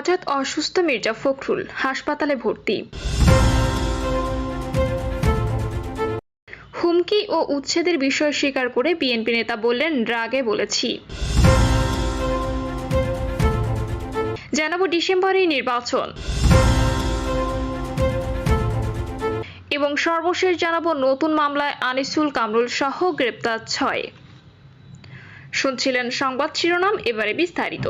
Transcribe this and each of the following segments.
হঠাৎ অসুস্থ মির্জা ফখরুল, হাসপাতালে ভর্তি। হুমকি ও উচ্ছেদের বিষয় স্বীকার করে বিএনপি নেতা বললেন, রাগে বলেছি। জানাবো ডিসেম্বরে নির্বাচন এবং সর্বশেষ জানাবো নতুন মামলায় আনিসুল কামরুল সহ গ্রেপ্তার 6। শুনছিলেন সংবাদ শিরোনাম, এবারে বিস্তারিত।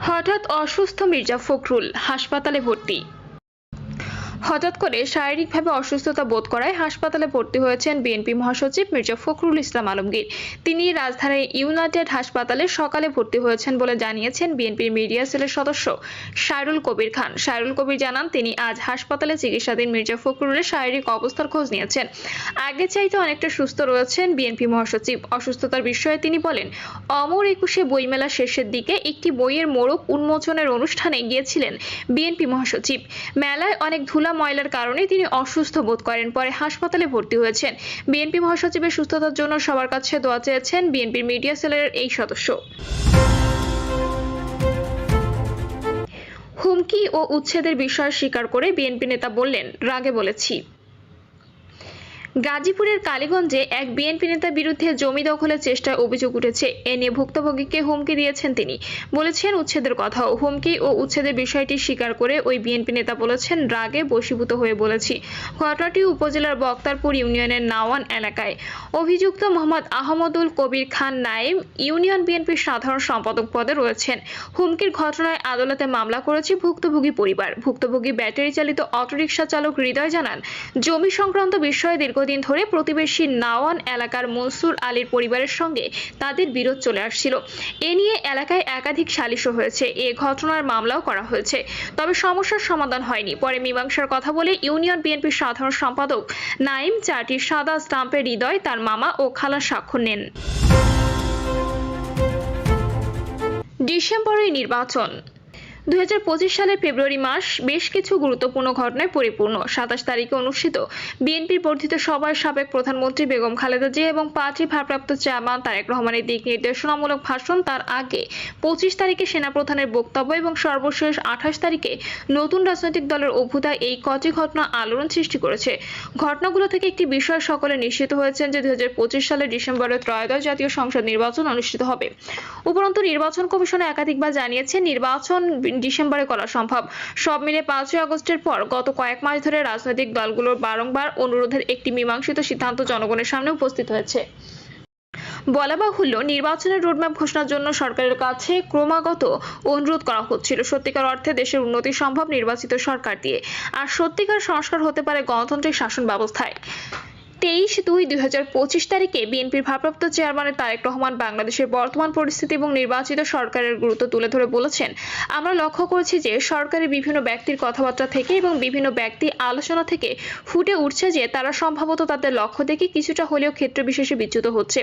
হঠাৎ অসুস্থ মির্জা ফখরুল, হাসপাতালে ভর্তি। হঠাৎ করে শারীরিকভাবে অসুস্থতা বোধ করায় হাসপাতালে ভর্তি হয়েছেন বিএনপি মহাসচিব মির্জা ফখরুল ইসলাম আলমগীর। তিনি রাজধানীর ইউনাইটেড হাসপাতালে সকালে ভর্তি হয়েছেন বলে জানিয়েছেন বিএনপির মিডিয়া সেলের সদস্য সাইরুল কবির খান। সাইরুল কবির জানান, তিনি আজ হাসপাতালে চিকিৎসাধীন মির্জা ফখরুলের শারীরিক অবস্থার খোঁজ নিয়েছেন। আগে চাইতে অনেকটা সুস্থ রয়েছেন বিএনপি মহাসচিব। অসুস্থতার বিষয়ে তিনি বলেন, অমর একুশে বইমেলা শেষের দিকে একটি বইয়ের মোড়ক উন্মোচনের অনুষ্ঠানে গিয়েছিলেন বিএনপি মহাসচিব। মেলায় অনেক ধুলা ময়লার কারণে তিনি অসুস্থ বোধ করেন, পরে হাসপাতালে ভর্তি হয়েছেন। বিএনপি মহাসচিবের সুস্থতার জন্য সবার কাছে দোয়া চেয়েছেন বিএনপির মিডিয়া সেলের এই সদস্য। হুমকি ও উচ্ছেদের বিষয় স্বীকার করে বিএনপি নেতা বললেন, রাগে বলেছি। গাজীপুরের কালীগঞ্জে এক বিএনপি নেতার বিরুদ্ধে জমি দখলের চেষ্টার অভিযোগ উঠেছে। এ নিয়ে ভুক্তভোগীকে হুমকি দিয়েছেন তিনি। বলেছেন উচ্ছেদের কথাও। হুমকি ও উচ্ছেদের বিষয়টি স্বীকার করে ওই বিএনপি নেতা বলেছেন, রাগে বশীভূত হয়ে বলেছি। ঘটনাটি উপজেলার বক্তারপুর ইউনিয়নের নাওয়ান এলাকায়। অভিযুক্ত মোহাম্মদ আহমদুল কবির খান নাইম ইউনিয়ন বিএনপির সাধারণ সম্পাদক পদে রয়েছেন। হুমকির ঘটনায় আদালতে মামলা করেছে ভুক্তভোগী পরিবার। ভুক্তভোগী ব্যাটারি চালিত অটোরিকশা চালক হৃদয় জানান, জমি সংক্রান্ত বিষয়ে দীর্ঘদিন ধরে প্রতিবেশী নাওয়ান এলাকার মনসুর আলীর পরিবারের সঙ্গে তাদের বিরোধ চলে আসছিল। এ নিয়ে এলাকায় একাধিক সালিশও হয়েছে। এ ঘটনার মামলাও করা হয়েছে, তবে সমস্যার সমাধান হয়নি। পরে মীমাংসার কথা বলে ইউনিয়ন বিএনপির সাধারণ সম্পাদক নাইম 4টি সাদা স্টাম্পে হৃদয়, তার মামা ও খালা স্বাক্ষর নেন। ডিসেম্বরে নির্বাচন। 2025 সালের ফেব্রুয়ারি মাস বেশ কিছু গুরুত্বপূর্ণ ঘটনায় পরিপূর্ণ। 27 তারিখে অনুষ্ঠিত বিএনপির বর্ধিত সভায় সাবেক প্রধানমন্ত্রী বেগম খালেদা জিয়া এবং পার্টির ভারপ্রাপ্ত চেয়ারম্যান তারেক রহমানের দিক নির্দেশনামূলক ভাষণ, তার আগে 25 তারিখে সেনাপ্রধানের বক্তব্য এবং সর্বশেষ 28 তারিখে নতুন রাজনৈতিক দলের অভ্যুদয়, এই কটি ঘটনা আলোড়ন সৃষ্টি করেছে। ঘটনাগুলো থেকে একটি বিষয় সকলে নিশ্চিত হয়েছেন যে 2025 সালের ডিসেম্বরে ত্রয়োদশ জাতীয় সংসদ নির্বাচন অনুষ্ঠিত হবে। উপরন্তু নির্বাচন কমিশনে একাধিকবার জানিয়েছে নির্বাচন ডিসেম্বরে করা সম্ভব। সব মিলে 5ই আগস্টের পর গত কয়েক মাস ধরে রাজনৈতিক দলগুলোর বারংবার অনুরোধের একটি মীমাংসিত সিদ্ধান্ত জনগণের সামনে উপস্থিত হয়েছে। বলা বাহুল্য, নির্বাচনের রোডম্যাপ ঘোষণার জন্য সরকারের কাছে ক্রমাগত অনুরোধ করা হচ্ছিল। সত্যিকার অর্থে দেশের উন্নতি সম্ভব নির্বাচিত সরকার দিয়ে, আর সত্যিকার সংস্কার হতে পারে গণতান্ত্রিক শাসন ব্যবস্থায়। 23/2/2025 তারিখে বিএনপির ভারপ্রাপ্ত চেয়ারম্যান তারেক রহমান বাংলাদেশের বর্তমান পরিস্থিতি এবং নির্বাচিত সরকারের গুরুত্ব তুলে ধরে বলেছেন, আমরা লক্ষ্য করেছি যে সরকারের বিভিন্ন ব্যক্তির কথাবার্তা থেকে এবং বিভিন্ন ব্যক্তি আলোচনা থেকে ফুটে উঠছে যে তারা সম্ভবত তাদের লক্ষ্য থেকে কিছুটা হলেও ক্ষেত্র বিশেষে বিচ্যুত হচ্ছে।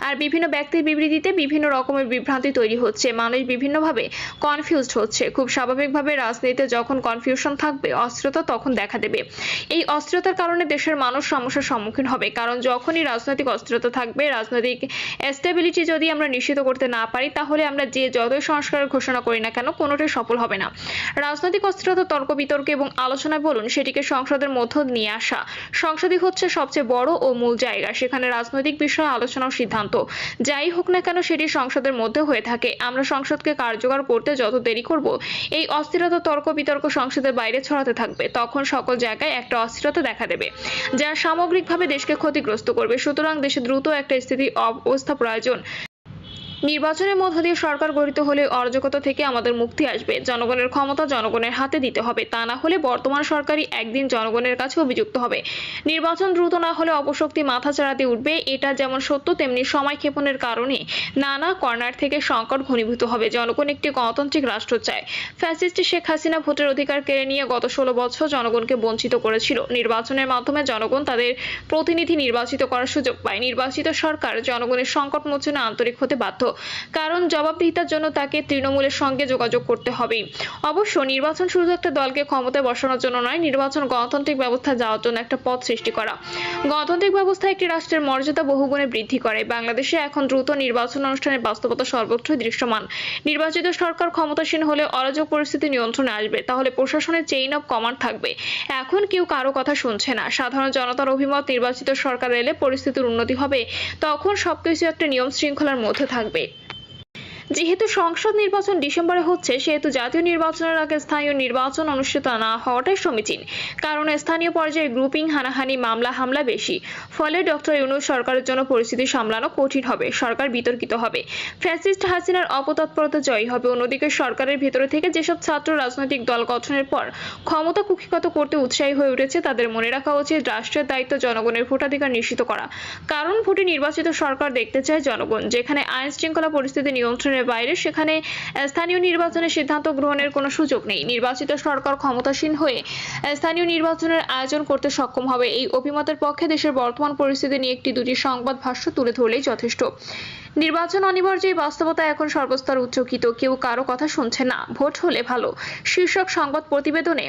আর বিভিন্ন ব্যক্তির বিবৃতিতে বিভিন্ন রকমের বিভ্রান্তি তৈরি হচ্ছে, মানুষ বিভিন্নভাবে কনফিউজড হচ্ছে। খুব স্বাভাবিকভাবে রাজনীতিতে যখন কনফিউশন থাকবে, অস্থিরতা তখন দেখা দেবে। এই অস্থিরতার কারণে দেশের মানুষ সমস্যার সম্মুখীন হবে, কারণ যখনই রাজনৈতিক অস্থিরতা থাকবে, রাজনৈতিক স্টেবিলিটি যদি আমরা নিশ্চিত করতে না পারি, তাহলে আমরা যে যতই সংস্কারের ঘোষণা করি না কেন, কোনোটাই সফল হবে না। রাজনৈতিক অস্থিরতা তর্ক বিতর্ক এবং আলোচনায় বলুন, সেটিকে সংসদের মধ্য নিয়ে আসা। সংসদই হচ্ছে সবচেয়ে বড় ও মূল জায়গা, সেখানে রাজনৈতিক বিষয়ে আলোচনা ও সিদ্ধান্ত যাই হোক না কেন সেটি সংসদের মধ্যে হয়ে থাকে। আমরা সংসদকে কার্যকর করতে যত দেরি করব, এই অস্থিরতা তর্ক বিতর্ক সংসদের বাইরে ছড়াতে থাকবে। তখন সকল জায়গায় একটা অস্থিরতা দেখা দেবে, যা সামগ্রিকভাবে দেশকে ক্ষতিগ্রস্ত করবে। সুতরাং দেশে দ্রুত একটা স্থিতি অবস্থা প্রয়োজন। নির্বাচনের মধ্য দিয়ে সরকার গঠিত হলে অরাজকতা থেকে আমাদের মুক্তি আসবে। জনগণের ক্ষমতা জনগণের হাতে দিতে হবে, তা না হলে বর্তমান সরকারই একদিন জনগণের কাছে অভিযুক্ত হবে। নির্বাচন দ্রুত না হলে অপশক্তি মাথা চাড়াতে উঠবে, এটা যেমন সত্য তেমনি সময় ক্ষেপণের কারণে নানা কর্নার থেকে সংকট ঘনীভূত হবে। জনগণ একটি গণতান্ত্রিক রাষ্ট্র চায়। ফ্যাসিস্ট শেখ হাসিনা ভোটের অধিকার কেড়ে নিয়ে গত 16 বছর জনগণকে বঞ্চিত করেছিল। নির্বাচনের মাধ্যমে জনগণ তাদের প্রতিনিধি নির্বাচিত করার সুযোগ পায়। নির্বাচিত সরকার জনগণের সংকট মোচনে আন্তরিক হতে বাধ্য। কারণ জবাবদিহিতার জন্য তাকে তৃণমূলের সঙ্গে যোগাযোগ করতে হবে। অবশ্য নির্বাচন শুধু একটা দলকে ক্ষমতায় বসানোর জন্য নয়, নির্বাচন গণতান্ত্রিক ব্যবস্থা যাওয়ার জন্য একটা পথ সৃষ্টি করা। গণতান্ত্রিক ব্যবস্থা একটি রাষ্ট্রের মর্যাদা বহুগুণে বৃদ্ধি করে। বাংলাদেশে এখন দ্রুত নির্বাচন অনুষ্ঠানের বাস্তবতা সর্বত্রই দৃশ্যমান। নির্বাচিত সরকার ক্ষমতাসীন হলে অরাজক পরিস্থিতি নিয়ন্ত্রণে আসবে, তাহলে প্রশাসনের চেইন অফ কমান্ড থাকবে। এখন কেউ কারো কথা শুনছে না। সাধারণ জনতার অভিমত, নির্বাচিত সরকার এলে পরিস্থিতির উন্নতি হবে, তখন সবকিছু একটা নিয়ম শৃঙ্খলার মধ্যে থাকবে। যেহেতু সংসদ নির্বাচন ডিসেম্বরে হচ্ছে, সেহেতু জাতীয় নির্বাচনের আগে স্থানীয় নির্বাচন অনুষ্ঠিত না হওয়াটাই সমীচীন। কারণ স্থানীয় পর্যায়ে গ্রুপিং, হানাহানি, মামলা হামলা বেশি। ফলে ডক্টর ইউনূস সরকারের জন্য পরিস্থিতি সামলানো কঠিন হবে। সরকার বিতর্কিত হবে। ফ্যাসিস্ট হাসিনার অপতৎপরতা জয়ী হবে। অন্যদিকে সরকারের ভেতরে থেকে যেসব ছাত্র রাজনৈতিক দল গঠনের পর ক্ষমতা কুক্ষিগত করতে উৎসাহী হয়ে উঠেছে, তাদের মনে রাখা উচিত রাষ্ট্রের দায়িত্ব জনগণের ভোটাধিকার নিশ্চিত করা। কারণ ভোটে নির্বাচিত সরকার দেখতে চায় জনগণ। যেখানে আইন শৃঙ্খলা পরিস্থিতি নিয়ন্ত্রণের বাইরে, সেখানে স্থানীয় নির্বাচনের সিদ্ধান্ত গ্রহণের কোনো সুযোগ নেই। নির্বাচিত সরকার ক্ষমতাসীন হয়ে স্থানীয় নির্বাচনের আয়োজন করতে সক্ষম হবে। এই অভিমতের পক্ষে দেশের বর্তমান পরিস্থিতি নিয়ে একটি দুটি সংবাদ ভাষ্য তুলে ধরলেই যথেষ্ট। নির্বাচন অনিবার্য এই বাস্তবতা এখন সর্বস্তর উচ্চকিত। কেউ কারো কথা শুনছে না। ভোট হলে ভালো শীর্ষক সংবাদ প্রতিবেদনে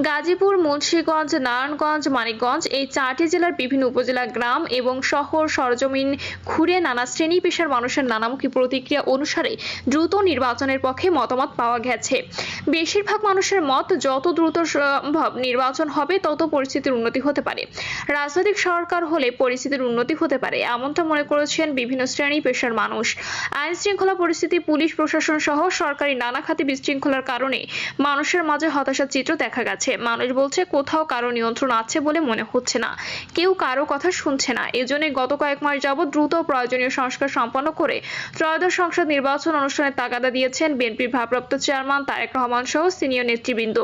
গাজীপুর, মুন্সিগঞ্জ, নারায়ণগঞ্জ, মানিকগঞ্জ এই 4টি জেলার বিভিন্ন উপজেলা, গ্রাম এবং শহর সরজমিন ঘুরে নানা শ্রেণী পেশার মানুষের নানামুখী প্রতিক্রিয়া অনুসারে দ্রুত নির্বাচনের পক্ষে মতামত পাওয়া গেছে। বেশিরভাগ মানুষের মত, যত দ্রুত সম্ভব নির্বাচন হবে তত পরিস্থিতির উন্নতি হতে পারে। রাজনৈতিক সরকার হলে পরিস্থিতির উন্নতি হতে পারে, এমনটা মনে করেছেন বিভিন্ন শ্রেণী পেশার মানুষ। আইন শৃঙ্খলা পরিস্থিতি, পুলিশ প্রশাসন সহ সরকারি নানা খাতে বিশৃঙ্খলার কারণে মানুষের মাঝে হতাশার চিত্র দেখা গেছে। মানুষ বলছে কোথাও কারো নিয়ন্ত্রণ আছে বলে মনে হচ্ছে না। কেউ কারো কথা শুনছে না। এজন্য গত কয়েক মাস যাবৎ দ্রুত প্রয়োজনীয় সংস্কার সম্পন্ন করে ত্রয়োদশ সংসদ নির্বাচন অনুষ্ঠানের তাগাদা দিয়েছেন বিএনপির ভারপ্রাপ্ত চেয়ারম্যান তারেক রহমান সহ সিনিয়র নেতৃবৃন্দ।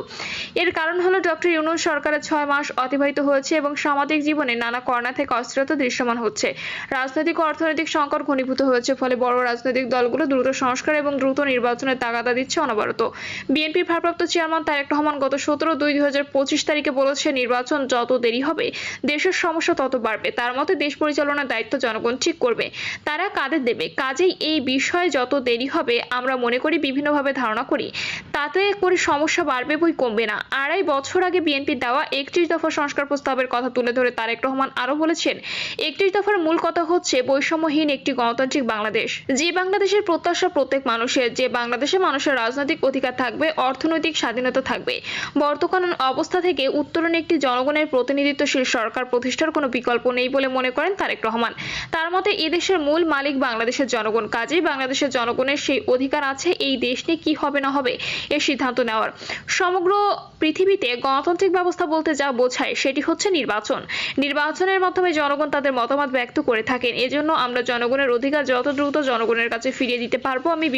এর কারণ হলো ডক্টর ইউনূস সরকারের 6 মাস অতিবাহিত হয়েছে এবং সামাজিক জীবনে নানা কর্নার থেকে অস্থিরতা দৃশ্যমান হচ্ছে। রাজনৈতিক ও অর্থনৈতিক সংকট ঘনীভূত হয়েছে। ফলে বড় রাজনৈতিক দলগুলো দ্রুত সংস্কার এবং দ্রুত নির্বাচনের তাগাদা দিচ্ছে অনবরত। বিএনপির ভারপ্রাপ্ত চেয়ারম্যান তারেক রহমান গত 17/2/2025 তারিখে বলেছে, নির্বাচন যত দেরি হবে দেশের সমস্যা তত বাড়বে। তার মতে দেশ পরিচালনার দায়িত্ব জনগণ ঠিক করবে, তারা কাদের দেবে। কাজেই এই বিষয়ে যত দেরি হবে, আমরা মনে করি, বিভিন্নভাবে ধারণা করি, তাতে করে সমস্যা বাড়বে বই কমবে না। 2.5 বছর আগে বিএনপির দেওয়া 31 দফা সংস্কার প্রস্তাবের কথা তুলে ধরে তারেক রহমান আরো বলেছেন, 31 দফার মূল কথা হচ্ছে বৈষম্যহীন একটি গণতান্ত্রিক বাংলাদেশ, যে বাংলাদেশের প্রত্যাশা প্রত্যেক মানুষের, যে বাংলাদেশে মানুষের রাজনৈতিক অধিকার থাকবে, অর্থনৈতিক স্বাধীনতা থাকবে। বর্তমান অবস্থা থেকে উত্তরণে একটি জনগণের প্রতিনিধিত্বশীল সরকার প্রতিষ্ঠার কোনো বিকল্প নেই বলে মনে করেন তারেক রহমান। তার মতে এদেশের মূল মালিক বাংলাদেশের জনগণ। কাজেই বাংলাদেশের জনগণের সেই অধিকার আছে এই দেশ নিয়ে কি হবে না হবে এর সিদ্ধান্ত নেওয়ার। সমগ্র পৃথিবীতে গণতান্ত্রিক ব্যবস্থা বলতে যা বোঝায় সেটি হচ্ছে নির্বাচন। নির্বাচনের মাধ্যমে জনগণ তাদের মতামত ব্যক্ত করে থাকেন। এজন্য আমরা জনগণের অধিকার যত দ্রুত জনগণের কাছে ফিরিয়ে দিতে পারবো। আমি